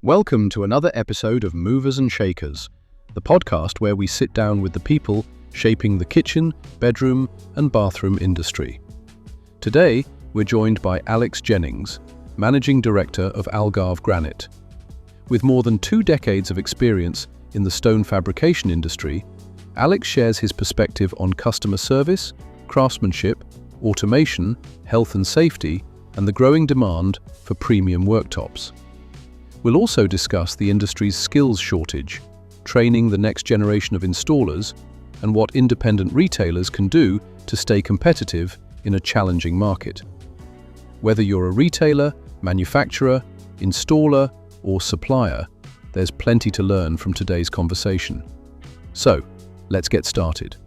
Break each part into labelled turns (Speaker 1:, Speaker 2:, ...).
Speaker 1: Welcome to another episode of Movers and Shakers, the podcast where we sit down with the people shaping the kitchen, bedroom, and bathroom industry. Today, we're joined by Alex Jennings, Managing Director of Algarve Granite. With more than 2 decades of experience in the stone fabrication industry, Alex shares his perspective on customer service, craftsmanship, automation, health and safety, and the growing demand for premium worktops. We'll also discuss the industry's skills shortage, training the next generation of installers, and what independent retailers can do to stay competitive in a challenging market. Whether you're a retailer, manufacturer, installer, or supplier, there's plenty to learn from today's conversation. So, let's get started.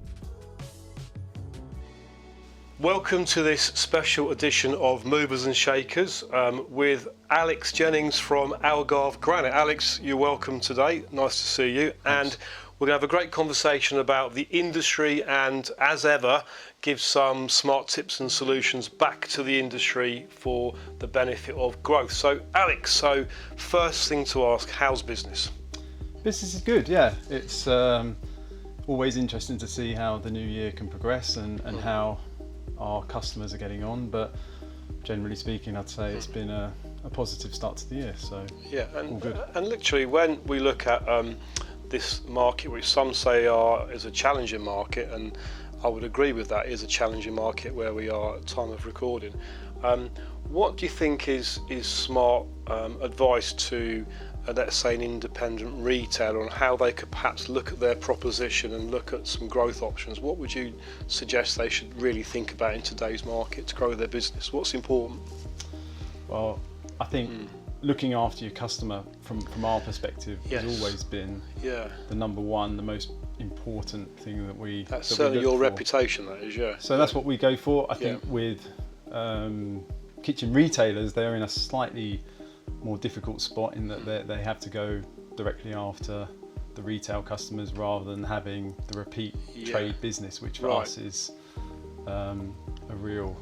Speaker 2: Welcome to this special edition of Movers and Shakers with Alex Jennings from Algarve Granite. Alex, you're welcome today. Nice to see you. Thanks. And we're going to have a great conversation about the industry and, as ever, give some smart tips and solutions back to the industry for the benefit of growth. So, Alex, first thing to ask, how's business?
Speaker 3: Business is good, yeah. It's always interesting to see how the new year can progress and how our customers are getting on, but generally speaking, I'd say it's been a positive start to the year, so
Speaker 2: yeah,
Speaker 3: all good.
Speaker 2: And literally when we look at this market, which some say is a challenging market, and I would agree with that, is a challenging market where we are at time of recording. What do you think is smart advice to let's say an independent retailer on how they could perhaps look at their proposition and look at some growth options? What would you suggest they should really think about in today's market to grow their business? What's important?
Speaker 3: Well, I think looking after your customer from our perspective has always been the number one, the most important thing that we
Speaker 2: That's certainly your reputation, that is,
Speaker 3: So that's what we go for. I think with kitchen retailers, they're in a slightly more difficult spot in that they have to go directly after the retail customers rather than having the repeat trade business, which for us is a real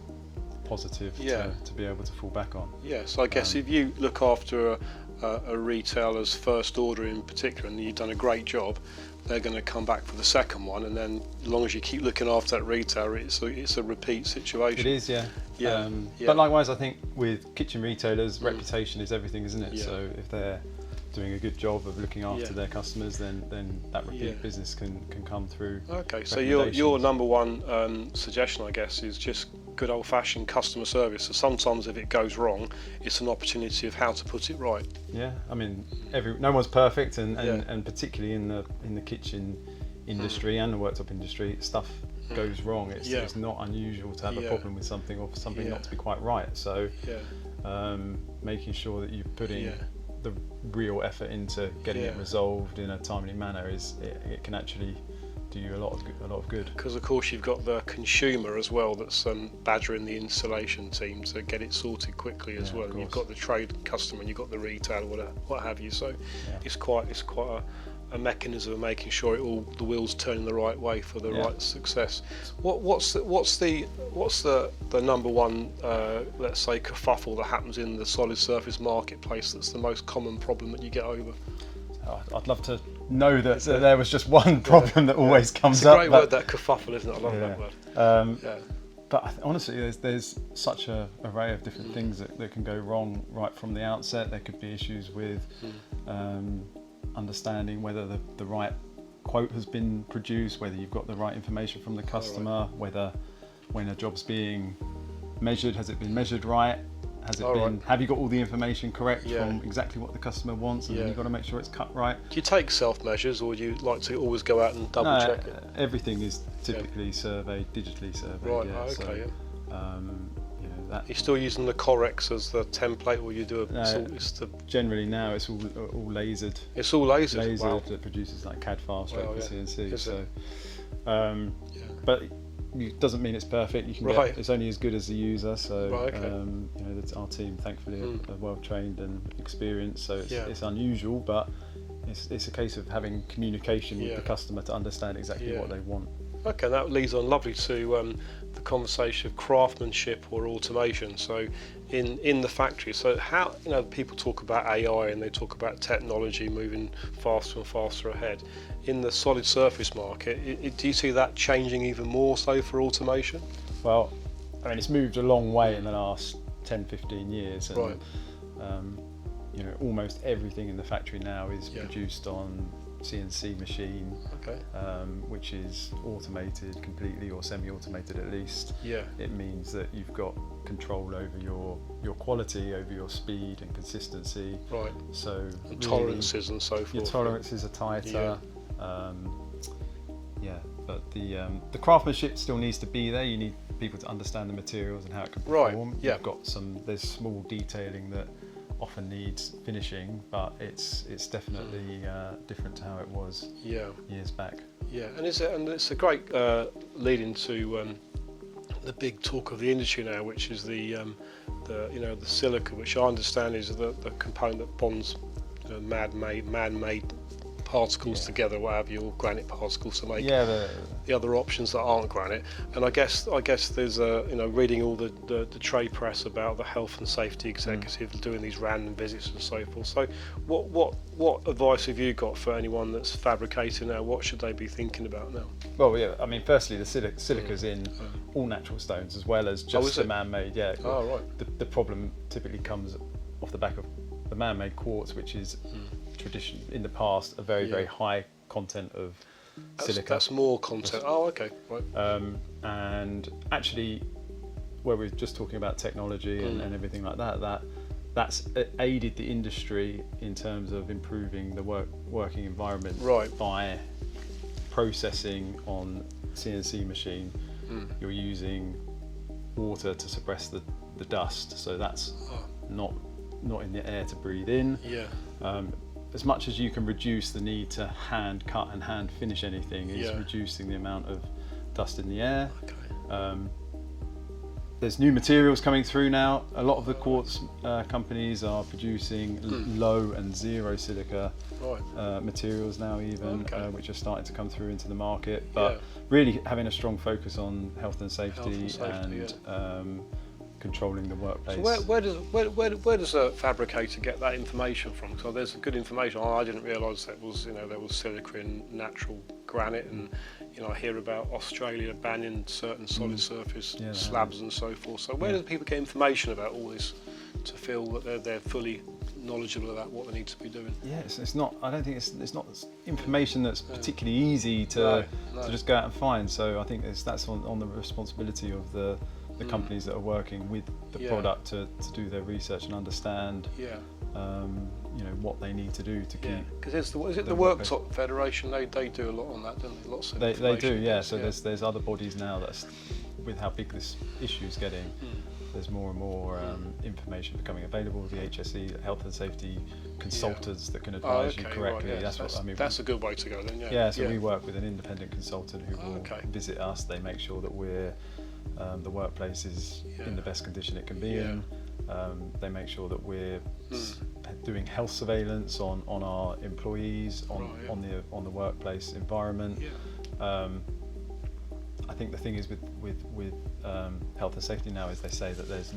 Speaker 3: positive to be able to fall back on.
Speaker 2: So I guess if you look after a retailer's first order in particular and you've done a great job, they're going to come back for the second one, and then as long as you keep looking after that retailer, it's a repeat situation.
Speaker 3: It is, but likewise, I think with kitchen retailers, reputation is everything, isn't it? So if they're doing a good job of looking after their customers, then that repeat business can come through.
Speaker 2: Okay, so your number one suggestion, I guess, is just good old-fashioned customer service. So sometimes if it goes wrong, it's an opportunity of how to put it right.
Speaker 3: Yeah, I mean, no one's perfect, and particularly in the kitchen industry and the worktop industry, stuff goes wrong. It's not unusual to have a problem with something or for something not to be quite right. So making sure that you're putting the real effort into getting it resolved in a timely manner it can actually do you a lot of good. Because
Speaker 2: of course you've got the consumer as well that's badgering the installation team to get it sorted quickly as well. And you've got the trade customer and you've got the retailer, what have you. So it's quite a mechanism of making sure the wheels turn in the right way for the right success. What's the number one let's say kerfuffle that happens in the solid surface marketplace that's the most common problem that you get over?
Speaker 3: I'd love to know that there was just one problem that always comes up.
Speaker 2: It's a great word, that kerfuffle, isn't it? I love that word.
Speaker 3: But honestly, there's such an array of different things that can go wrong right from the outset. There could be issues with understanding whether the right quote has been produced, whether you've got the right information from the customer, whether when a job's being measured, has it been measured right? Have you got all the information correct from exactly what the customer wants, and then you've got to make sure it's cut right.
Speaker 2: Do you take self-measures, or do you like to always go out and double check it?
Speaker 3: Everything is typically digitally surveyed.
Speaker 2: You're still using the Corex as the template, or you do
Speaker 3: generally now it's all lasered.
Speaker 2: It's all lasered. Wow.
Speaker 3: That produces like CAD files straight from CNC. But it doesn't mean it's perfect. You can it's only as good as the user. So our team thankfully are well trained and experienced. So it's unusual, but it's a case of having communication with the customer to understand exactly what they want.
Speaker 2: Okay, that leads on lovely to the conversation of craftsmanship or automation. So in the factory, so how, people talk about AI and they talk about technology moving faster and faster ahead. In the solid surface market, do you see that changing even more so for automation?
Speaker 3: Well, I mean, it's moved a long way in the last 10-15 years, and
Speaker 2: Right.
Speaker 3: Almost everything in the factory now is produced on CNC machine,
Speaker 2: Okay.
Speaker 3: which is automated completely or semi-automated at least.
Speaker 2: Yeah.
Speaker 3: It means that you've got control over your quality, over your speed and consistency.
Speaker 2: Right.
Speaker 3: So
Speaker 2: And
Speaker 3: really,
Speaker 2: tolerances and so forth.
Speaker 3: your tolerances are tighter. But the craftsmanship still needs to be there. You need people to understand the materials and how it can perform.
Speaker 2: Right. Yeah.
Speaker 3: You've got there's small detailing that often needs finishing, but it's definitely different to how it was years back.
Speaker 2: Yeah, and it's a great lead into the big talk of the industry now, which is the silica, which I understand is the component that bonds man-made particles together, whatever your granite particles to make the other options that aren't granite. And I guess there's reading all the trade press about the health and safety executive doing these random visits and so forth. So what advice have you got for anyone that's fabricating now? What should they be thinking about now?
Speaker 3: Well, yeah, I mean, firstly, the silica's in all natural stones as well as just the man-made. Yeah.
Speaker 2: Oh, right.
Speaker 3: The problem typically comes off the back of the man-made quartz, which is tradition in the past a very high content of silica.
Speaker 2: That's more content. Oh, okay, right.
Speaker 3: And actually, where we're just talking about technology and everything like that's aided the industry in terms of improving the working environment by processing on CNC machine. You're using water to suppress the dust, so that's not in the air to breathe in. As much as you can reduce the need to hand cut and hand finish anything is reducing the amount of dust in the air. There's new materials coming through now. A lot of the quartz companies are producing low and zero silica materials now even, which are starting to come through into the market, but really having a strong focus on health and safety and controlling the workplace.
Speaker 2: So where does a fabricator get that information from? So there's good information. I didn't realise that there was silica in natural granite, and I hear about Australia banning certain solid surface slabs and so forth. So where do people get information about all this to feel that they're fully knowledgeable about what they need to be doing?
Speaker 3: Yeah, it's not. I don't think it's not information that's particularly easy to just go out and find. So I think that's on the responsibility of the companies that are working with the product to do their research and understand what they need to do to keep.
Speaker 2: Because is it the Worktop Federation? They do a lot on that, don't they? Lots of
Speaker 3: they do, yeah. So there's other bodies now that's, with how big this issue is getting, there's more and more information becoming available. The HSE, health and safety consultants that can advise you correctly.
Speaker 2: Right,
Speaker 3: That's what I mean.
Speaker 2: That's a good way to go then.
Speaker 3: So we work with an independent consultant who will visit us. They make sure that we're the workplace is in the best condition it can be in. They make sure that we're doing health surveillance on our employees, on the workplace environment. I think the thing is with health and safety now is they say that there's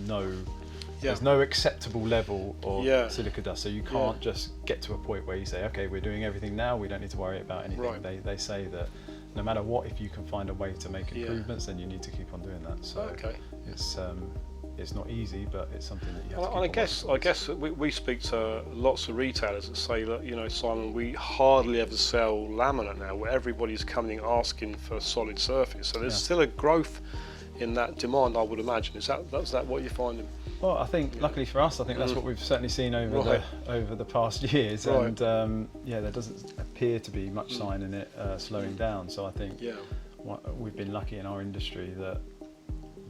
Speaker 3: no acceptable level of silica dust, so you can't just get to a point where you say, okay, we're doing everything now, we don't need to worry about anything. They say that no matter what, if you can find a way to make improvements, then you need to keep on doing that. So it's not easy, but it's something that you have to keep
Speaker 2: I guess we speak to lots of retailers that say that, Simon, we hardly ever sell laminate now, where everybody's coming asking for solid surface. So there's still a growth in that demand, I would imagine. Is that what you're finding?
Speaker 3: Well, I think luckily for us, I think that's what we've certainly seen over the past years, and there doesn't appear to be much sign in it slowing down. So I think we've been lucky in our industry that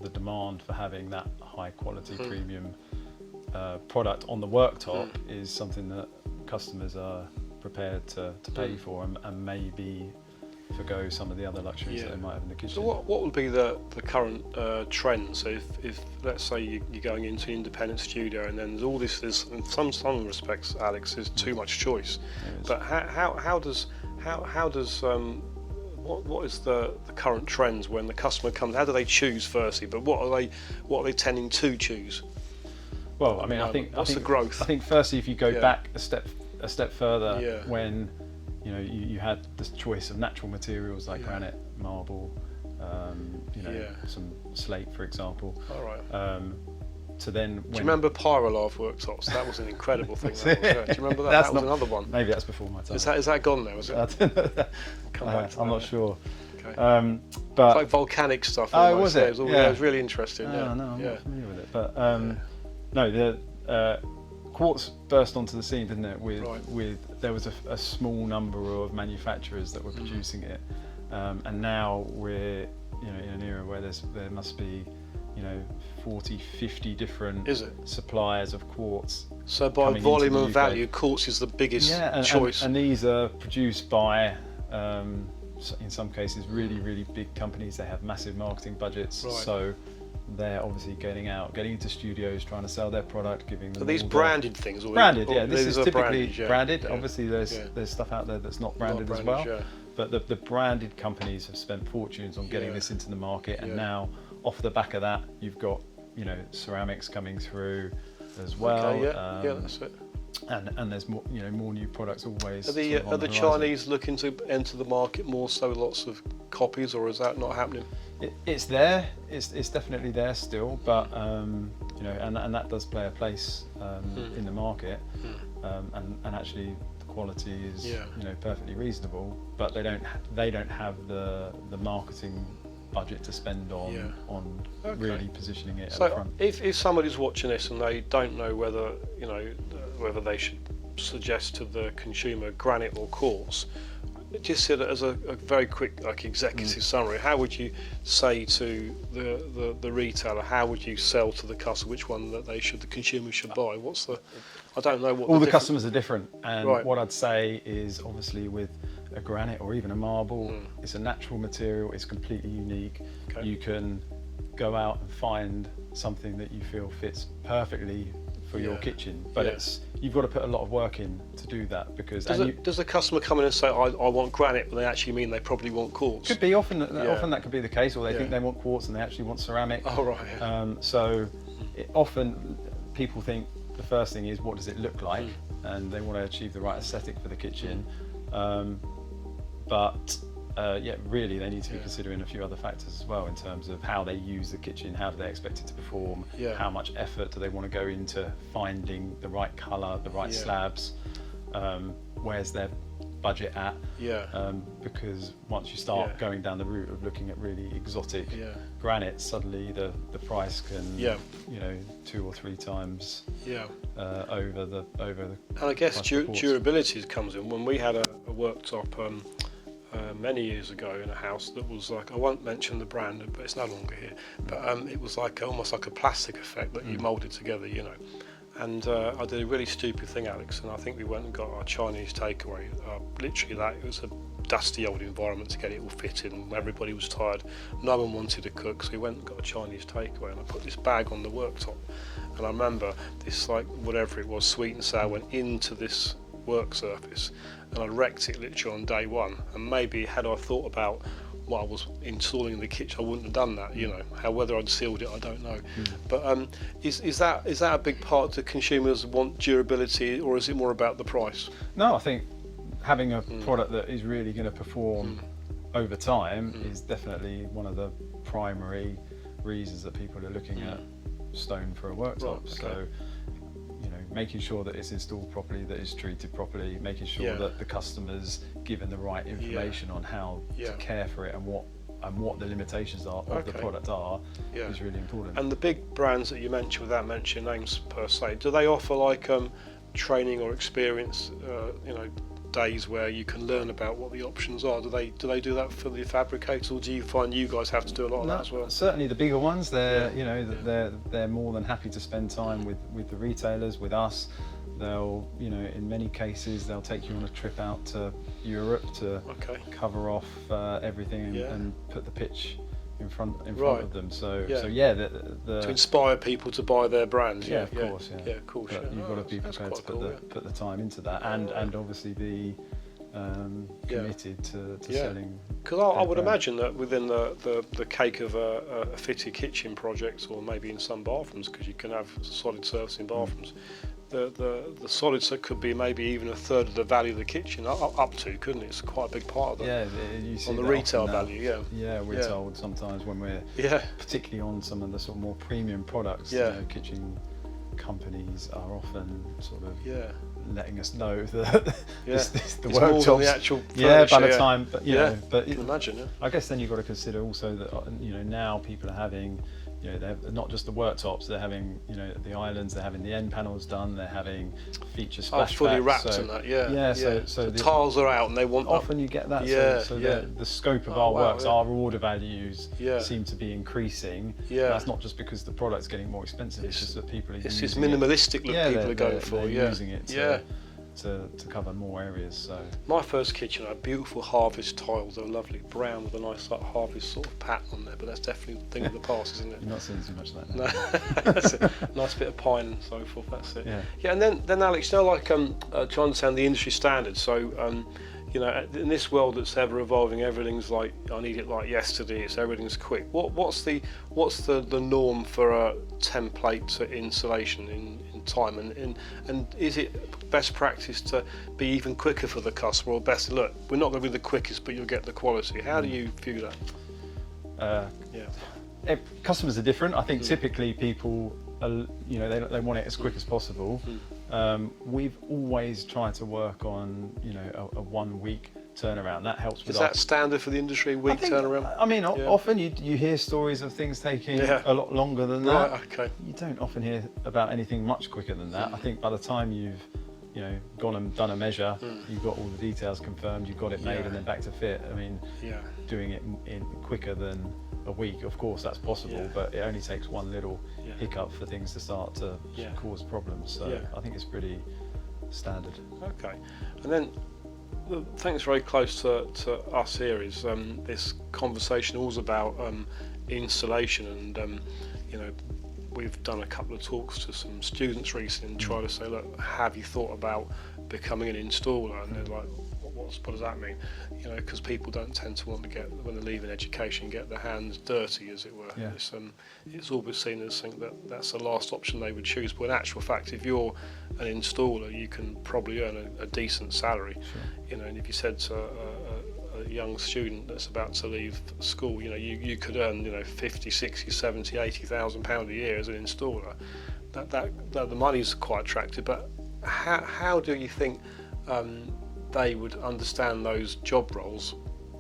Speaker 3: the demand for having that high quality premium product on the worktop is something that customers are prepared to pay for and maybe forgo some of the other luxuries that they might have in the kitchen.
Speaker 2: So what would be the current trend? So if let's say you're going into an independent studio and then there's all this, in some respects, Alex, there's too much choice. But how does what is the current trends when the customer comes? How do they choose firstly? But what are they tending to choose?
Speaker 3: Well, I mean, I think
Speaker 2: the growth?
Speaker 3: I think firstly, if you go back a step further, when you had the choice of natural materials like granite, marble, some slate, for example.
Speaker 2: All right.
Speaker 3: To then,
Speaker 2: do you remember Pyrolave worktops? That was an incredible thing. Do you remember that? That was another one.
Speaker 3: Maybe that's before my time.
Speaker 2: Is that gone now? Is it?
Speaker 3: I'm not sure.
Speaker 2: Okay.
Speaker 3: But
Speaker 2: it's like volcanic stuff.
Speaker 3: Oh, was it?
Speaker 2: It was really interesting.
Speaker 3: No, I'm not familiar with it. But no, the quartz burst onto the scene, didn't it? With there was a small number of manufacturers that were producing it, and now we're in an era where there must be 40, 50 different suppliers of quartz.
Speaker 2: So by volume and value, quartz is the biggest choice.
Speaker 3: And these are produced by, in some cases, really, really big companies. They have massive marketing budgets. Right. So they're obviously getting into studios, trying to sell their product, giving them.
Speaker 2: Are these branded things?
Speaker 3: Branded, yeah. This is typically branded.
Speaker 2: Yeah.
Speaker 3: Obviously, there's stuff out there that's not branded as well. Yeah. But the branded companies have spent fortunes on getting this into the market, and now off the back of that, you've got ceramics coming through as well.
Speaker 2: Okay, that's it.
Speaker 3: And there's more more new products always.
Speaker 2: Are the Chinese looking to enter the market more so, lots of copies, or is that not happening?
Speaker 3: It's there. It's definitely there still, but and that does play a place in the market, and actually the quality is perfectly reasonable, but they don't have the marketing budget to spend on really positioning it at the front.
Speaker 2: If somebody's watching this and they don't know whether they should suggest to the consumer granite or quartz, just as a very quick executive summary, how would you say to the retailer? How would you sell to the customer which one that the consumer should buy? I don't know what.
Speaker 3: All the customers are different, and what I'd say is obviously with a granite or even a marble, it's a natural material. It's completely unique. Okay. You can go out and find something that you feel fits perfectly for your kitchen, but you've got to put a lot of work in to do that, because
Speaker 2: does the customer come in and say I want granite, but they actually mean they probably want quartz?
Speaker 3: Could be often that could be the case, or they think they want quartz and they actually want ceramic.
Speaker 2: Oh right.
Speaker 3: So often people think the first thing is what does it look like, and they want to achieve the right aesthetic for the kitchen, but really they need to be considering a few other factors as well in terms of how they use the kitchen, how do they expect it to perform, how much effort do they want to go into finding the right colour, the right slabs, where's their budget at, because once you start going down the route of looking at really exotic granite, suddenly the price can 2 or 3 times over the
Speaker 2: and I guess durability comes in. When we had a worktop many years ago in a house that was like, I won't mention the brand, but it's no longer here, but it was like almost like a plastic effect that you moulded together, and I did a really stupid thing, Alex, and I think we went and got our Chinese takeaway. Literally that, it was a dusty old environment to get it all fitted, and everybody was tired, no one wanted to cook, so we went and got a Chinese takeaway, and I put this bag on the worktop, and I remember this, like, whatever it was, sweet and sour, went into this work surface, and I wrecked it literally on day one. And maybe had I thought about what I was installing in the kitchen, I wouldn't have done that. How whether I'd sealed it, I don't know. But is that a big part? Do consumers want durability, or is it more about the price?
Speaker 3: No, I think having a product that is really going to perform over time is definitely one of the primary reasons that people are looking at stone for a worktop. Right, okay. So making sure that it's installed properly, that it's treated properly, making sure that the customer's given the right information on how to care for it and what the limitations are of the product is really important.
Speaker 2: And the big brands that you mentioned, without mentioning names per se, do they offer like training or experience, days where you can learn about what the options are? Do they do that for the fabricators, or do you find you guys have to do a lot of that as well?
Speaker 3: Certainly the bigger ones, they're they're more than happy to spend time with the retailers, with us. They'll in many cases they'll take you on a trip out to Europe to cover off everything and put the pitch in front of them. So to
Speaker 2: inspire people to buy their brands.
Speaker 3: Of course.
Speaker 2: But
Speaker 3: you've got to be prepared to put the time into that, and obviously committed to selling.
Speaker 2: Because I would imagine that within the cake of a fitted kitchen project, or maybe in some bathrooms, because you can have solid surface in bathrooms, the solid set could be maybe even a third of the value of the kitchen, up to, couldn't it? It's quite a big part of that.
Speaker 3: Yeah, you see
Speaker 2: on the
Speaker 3: that
Speaker 2: retail
Speaker 3: often now.
Speaker 2: value.
Speaker 3: Yeah, we're told sometimes when we're particularly on some of the sort of more premium products, kitchen companies are often sort of letting us know that the worktops.
Speaker 2: More than the actual
Speaker 3: by the time, but but
Speaker 2: you can imagine.
Speaker 3: I guess then you've got to consider also that now people are having, they're not just the worktops, they're having the islands, they're having the end panels done, they're having feature splashbacks.
Speaker 2: Fully wrapped in that. So the tiles are out and they want.
Speaker 3: Often you get that. The scope of our works, our order values seem to be increasing. That's not just because the product's getting more expensive. It's just that people are using
Speaker 2: this minimalistic look people are going for.
Speaker 3: They're using it to cover more areas. So
Speaker 2: my first kitchen had beautiful harvest tiles. They were lovely, brown with a nice harvest sort of pattern on there. But that's definitely a thing of the past, isn't it?
Speaker 3: You're not seeing too much of that now.
Speaker 2: No, that's a nice bit of pine and so forth. That's it. And then Alex, to understand the industry standards. So in this world that's ever evolving, everything's like, I need it like yesterday. Everything's quick. What's the norm for a template installation in time, and is it best practice to be even quicker for the customer, or best, look, we're not going to be the quickest, but you'll get the quality? How do you view that?
Speaker 3: Customers are different. I think typically people are, they want it as quick as possible. We've always tried to work on a 1 week turnaround. That helps with.
Speaker 2: Is that standard for the industry, week turnaround?
Speaker 3: I mean, often you hear stories of things taking a lot longer than that.
Speaker 2: Right, okay.
Speaker 3: You don't often hear about anything much quicker than that. I think by the time you've gone and done a measure, you've got all the details confirmed, you've got it made, and then back to fit. I mean, doing it in quicker than a week, of course that's possible, but it only takes one little hiccup for things to start to cause problems. So I think it's pretty standard.
Speaker 2: Okay. And then the thing that's very close to us here is this conversation all's about installation, and we've done a couple of talks to some students recently and try to say, look, have you thought about becoming an installer? And they're like, what does that mean? Because people don't tend to want to get, when they're leaving education, get their hands dirty, as it were. It's always seen as something that's the last option they would choose. But in actual fact, if you're an installer, you can probably earn a decent salary. And if you said to a young student that's about to leave school, you could earn 50, 60, 70, 80,000 pounds a year as an installer. That the money's quite attractive. But how do you think they would understand those job roles?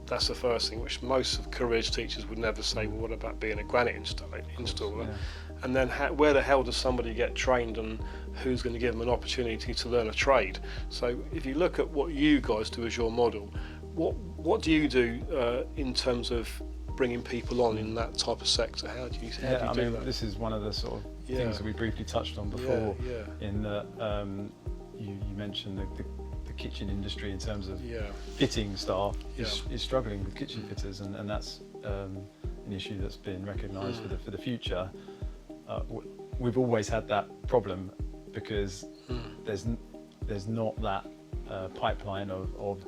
Speaker 2: That's the first thing, which most careers teachers would never say. Well, what about being a granite installer? And then where the hell does somebody get trained, and who's going to give them an opportunity to learn a trade? So if you look at what you guys do as your model, what do you do in terms of bringing people on in that type of sector? How do you do that?
Speaker 3: This is one of the sort of things that we briefly touched on before. In that you mentioned the kitchen industry in terms of fitting staff is struggling with kitchen fitters, and that's an issue that's been recognised for the future. We've always had that problem because there's not that pipeline of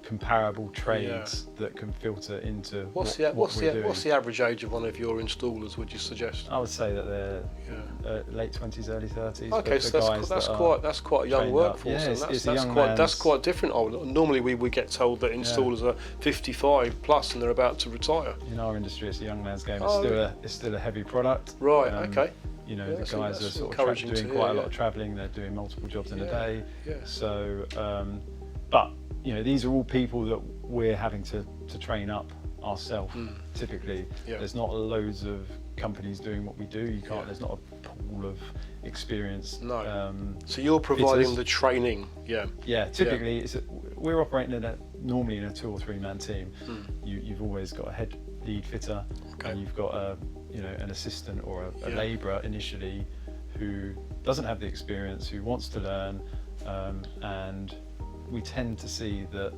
Speaker 3: comparable trades that can filter into
Speaker 2: what's the average age of one of your installers, would you suggest?
Speaker 3: I would say that they're late 20s, early 30s.
Speaker 2: Okay, so that's quite a young workforce. That's quite different. Normally we would get told that installers are 55 plus and they're about to retire.
Speaker 3: In our industry, it's a young man's game. It's still a heavy product.
Speaker 2: Right. Okay.
Speaker 3: The guys are sort of doing quite a lot of travelling. They're doing multiple jobs in a day. So, but these are all people that we're having to train up ourselves. Typically, there's not loads of companies doing what we do. You can't. There's not a pool of experience.
Speaker 2: No. So you're providing the training.
Speaker 3: Typically, we're operating normally in a 2 or 3 man team. You've always got a head lead fitter, and you've got an assistant or a labourer initially who doesn't have the experience, who wants to learn, and we tend to see that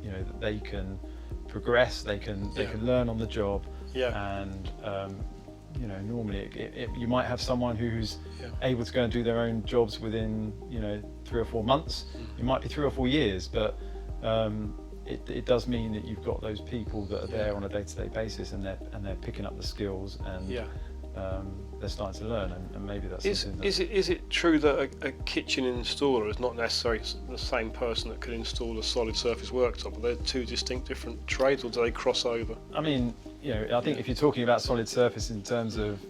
Speaker 3: that they can progress, they can learn on the job, and normally you might have someone who's able to go and do their own jobs within 3 or 4 months. It might be 3 or 4 years, but it does mean that you've got those people that are there on a day-to-day basis, and they're picking up the skills, and they're starting to learn, and maybe that's something that...
Speaker 2: Is it true that a kitchen installer is not necessarily the same person that could install a solid surface worktop? Are they two distinct different trades, or do they cross over?
Speaker 3: I mean, I think if you're talking about solid surface in terms of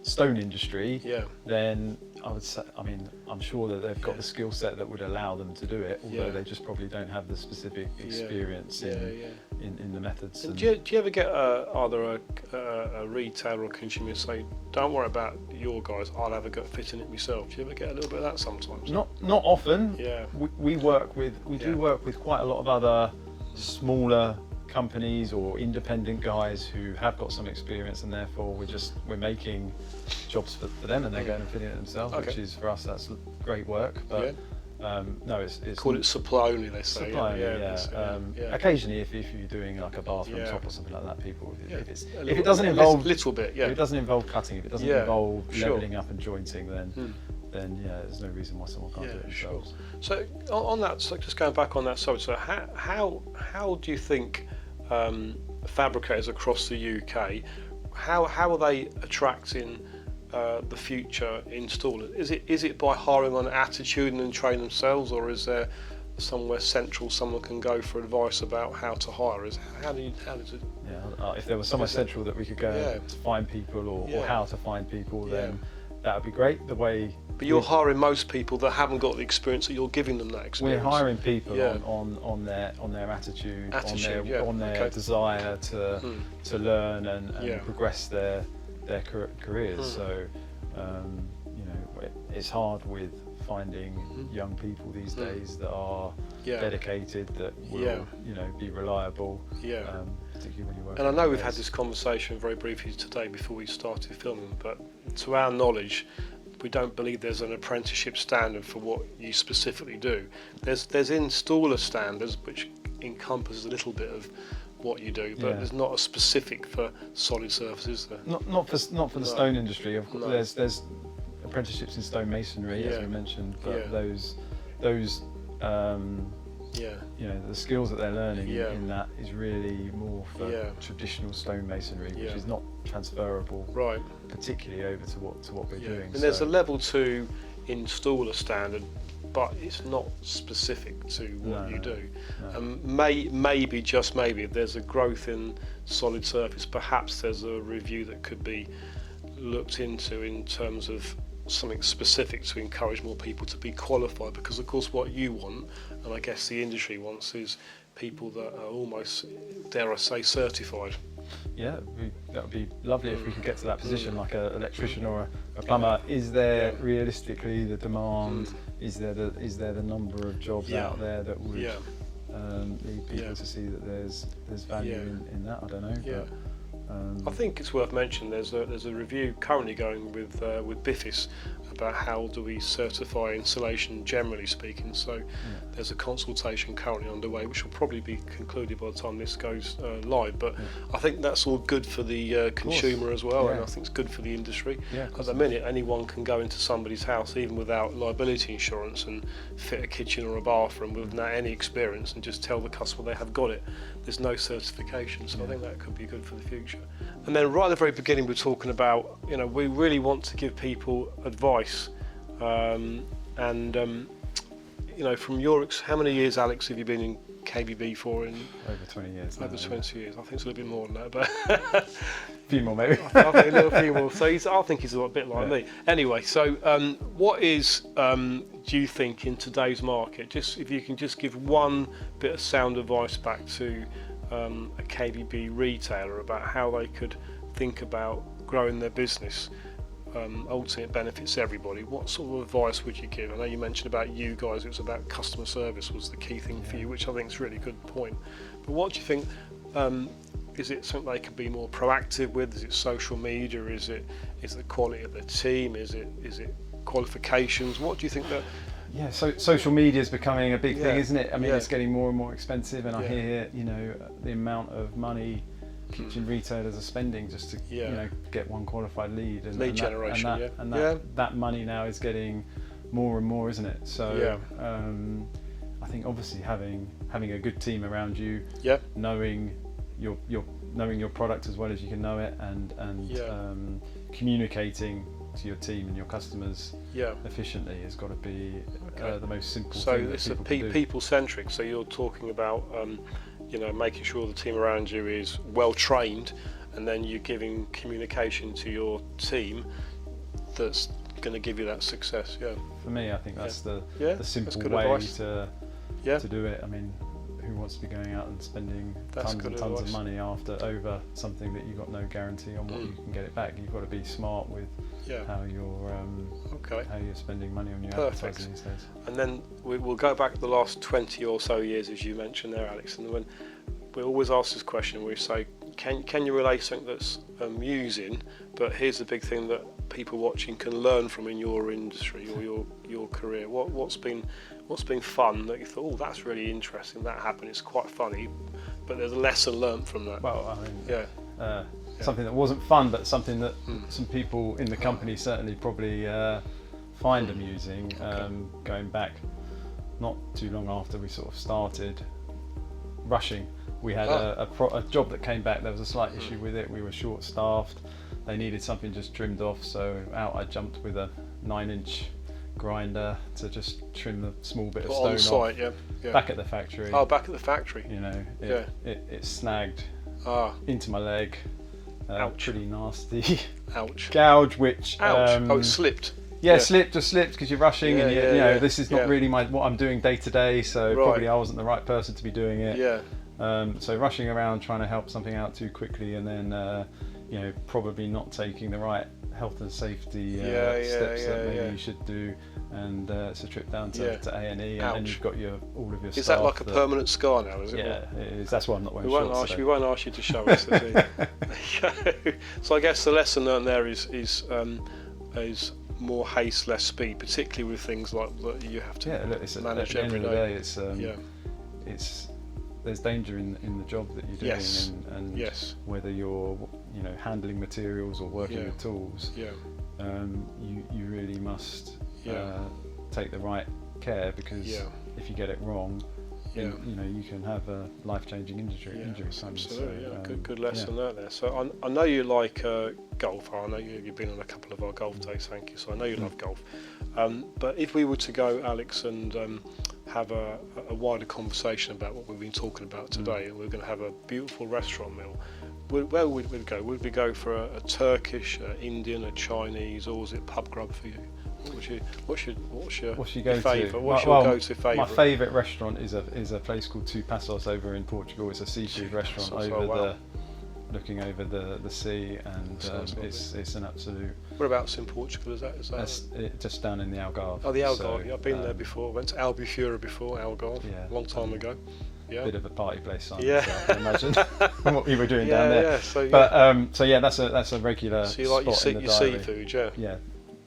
Speaker 3: stone industry, then I would say, I'm sure that they've got the skill set that would allow them to do it, although they just probably don't have the specific experience in the methods.
Speaker 2: And do you ever get either a retailer or consumer say, don't worry about your guys, I'll have a go at fitting it myself? Do you ever get a little bit of that sometimes?
Speaker 3: Not often.
Speaker 2: Yeah.
Speaker 3: We do work with quite a lot of other smaller companies or independent guys who have got some experience, and therefore we're making jobs for them, and they're going and fitting it themselves, which is, for us, that's great work. But no, it's
Speaker 2: call it supply only, they say.
Speaker 3: Supply only, occasionally, if you're doing like a bathroom top or something like that, people if it doesn't involve
Speaker 2: little bit,
Speaker 3: if it doesn't involve cutting, if it doesn't involve leveling up and jointing, then there's no reason why someone can't do it themselves.
Speaker 2: So on that, so just going back on that subject, so how do you think fabricators across the UK, how are they attracting the future installers? Is it by hiring on attitude and then train themselves, or is there somewhere central someone can go for advice about how to hire? How does it?
Speaker 3: If there was somewhere central that we could go to find people, or how to find people, then that would be great. But
Speaker 2: you're hiring most people that haven't got the experience that you're giving them that experience.
Speaker 3: We're hiring people on their attitude, on their desire to learn and progress their careers. So it's hard with finding young people these days that are dedicated, that will be reliable. Particularly when you work.
Speaker 2: And I know we've had this conversation very briefly today before we started filming, but to our knowledge, we don't believe there's an apprenticeship standard for what you specifically do. There's installer standards which encompasses a little bit of what you do, but there's not a specific for solid surfaces. There.
Speaker 3: Not for the stone industry. Of course, there's apprenticeships in stone masonry, as we mentioned, but those the skills that they're learning in that is really more for traditional stone masonry, which is not transferable, particularly over to what we're doing.
Speaker 2: And there's a level 2 installer standard, but it's not specific to what you do. Maybe, just maybe, if there's a growth in solid surface, perhaps there's a review that could be looked into in terms of something specific to encourage more people to be qualified, because of course what you want, and I guess the industry wants, is people that are almost, dare I say, certified.
Speaker 3: That would be lovely if we could get to that position, like an electrician or a plumber. Is there realistically the demand? Is there the number of jobs out there that would lead people to see that there's value in that? I don't know.
Speaker 2: I think it's worth mentioning there's a review currently going with BIFIS about how do we certify insulation, generally speaking. So there's a consultation currently underway, which will probably be concluded by the time this goes live. But I think that's all good for the consumer as well, and I think it's good for the industry. At the minute, anyone can go into somebody's house, even without liability insurance, and fit a kitchen or a bathroom without any experience, and just tell the customer they have got it. There's no certification, so I think that could be good for the future. And then right at the very beginning, we're talking about, we really want to give people advice, from your how many years, Alex, have you been in KBB for? Over
Speaker 3: 20 years.
Speaker 2: Over 20 years. I think it's a little bit more than that, but
Speaker 3: a few more maybe.
Speaker 2: I think a little few more. So I think he's a bit like me. Anyway, so what is do you think in today's market? Just if you can just give one bit of sound advice back to a KBB retailer about how they could think about growing their business. Ultimately it benefits everybody. What sort of advice would you give? I know you mentioned about you guys, it was about customer service was the key thing for you, which I think is a really good point. But what do you think, is it something they could be more proactive with? Is it social media? Is it the quality of the team? Is it qualifications? What do you think that...
Speaker 3: Yeah, so social media is becoming a big thing, isn't it? I mean, it's getting more and more expensive, and I hear, the amount of money kitchen retailers are spending just to get one qualified lead, and
Speaker 2: lead generation,
Speaker 3: that money now is getting more and more, isn't it? So I think obviously having a good team around you, knowing your product as well as you can know it, and communicating to your team and your customers efficiently has got to be the most simple thing.
Speaker 2: So it's a people centric. So you're talking about making sure the team around you is well trained, and then you're giving communication to your team that's going to give you that success.
Speaker 3: For me, I think that's the simple way to do it. I mean, who wants to be going out and spending tons and tons of money over something that you've got no guarantee on what you can get it back? You've got to be smart with how you're spending money on your advertising these days.
Speaker 2: And then we'll go back the last 20 or so years, as you mentioned there, Alex. And when we always ask this question, we say, can you relay something that's amusing, but here's the big thing that people watching can learn from in your industry or your career? What's been fun that you thought, that's really interesting, that happened, it's quite funny, but there's a lesson learned from that?
Speaker 3: Well, I mean, something that wasn't fun, but something that some people in the company certainly probably find amusing. Going back not too long after we sort of started rushing, we had a job that came back. There was a slight issue with it. We were short-staffed. They needed something just trimmed off, so out I jumped with a 9-inch grinder to just trim the small bit of stone
Speaker 2: on site,
Speaker 3: off. Back at the factory.
Speaker 2: Oh, back at the factory.
Speaker 3: You know, it snagged into my leg.
Speaker 2: Ouch.
Speaker 3: Pretty nasty.
Speaker 2: Ouch.
Speaker 3: Gouge, which.
Speaker 2: Ouch. It slipped.
Speaker 3: Slipped because you're rushing, and this is not really what I'm doing day to day, so probably I wasn't the right person to be doing it. So rushing around trying to help something out too quickly, and then probably not taking the right health and safety steps that maybe you should do, and it's a trip down to A&E, and then you've got all of your stuff.
Speaker 2: Is that like a permanent scar now, is it?
Speaker 3: Yeah, it is. That's why I'm not wearing shorts.
Speaker 2: We won't ask you to show us. So I guess the lesson learned there is more haste, less speed, particularly with things like that you have to manage every day.
Speaker 3: There's danger in the job that you're doing, and whether you're handling materials or working with tools, you really must take the right care, because if you get it wrong, you can have a life-changing injury.
Speaker 2: Absolutely, good lesson there. So I know you like golf. I know you've been on a couple of our golf days, thank you. So I know you love golf. But if we were to go, Alex, and have a wider conversation about what we've been talking about today, and we're going to have a beautiful restaurant meal, where would we go? Would we go for a Turkish, Indian, a Chinese, or is it pub grub for you? What's your favourite? What's your go-to favourite?
Speaker 3: My favourite restaurant is a place called Two Passos over in Portugal. It's a seafood restaurant looking over the sea, and it's an absolute.
Speaker 2: Whereabouts in Portugal is that?
Speaker 3: That's just down in the Algarve.
Speaker 2: Oh, the Algarve. I've been there before. Went to Albufeira before, Algarve, a long time ago. Yeah.
Speaker 3: Bit of a party place, so I can imagine what we were doing down there. That's a regular.
Speaker 2: So you like
Speaker 3: spot
Speaker 2: your seafood,
Speaker 3: Yeah.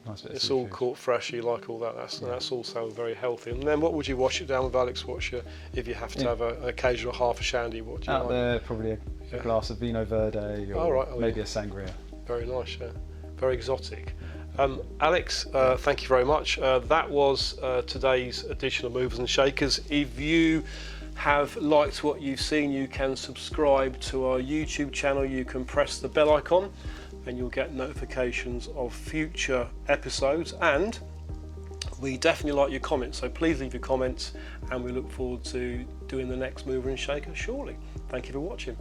Speaker 3: Nice bit of
Speaker 2: it's
Speaker 3: seafood.
Speaker 2: all caught fresh. You like all that. That's also very healthy. And then, what would you wash it down with, Alex? If you have to have an occasional half a shandy? What do you
Speaker 3: out
Speaker 2: like?
Speaker 3: There, probably a glass of Vino Verde, or maybe a sangria.
Speaker 2: Very nice. Very exotic. Alex, thank you very much. That was today's edition of Movers and Shakers. If you have liked what you've seen, you can subscribe to our YouTube channel. You can press the bell icon, and you'll get notifications of future episodes. And we definitely like your comments, so please leave your comments, and we look forward to doing the next Mover and Shaker shortly. Thank you for watching.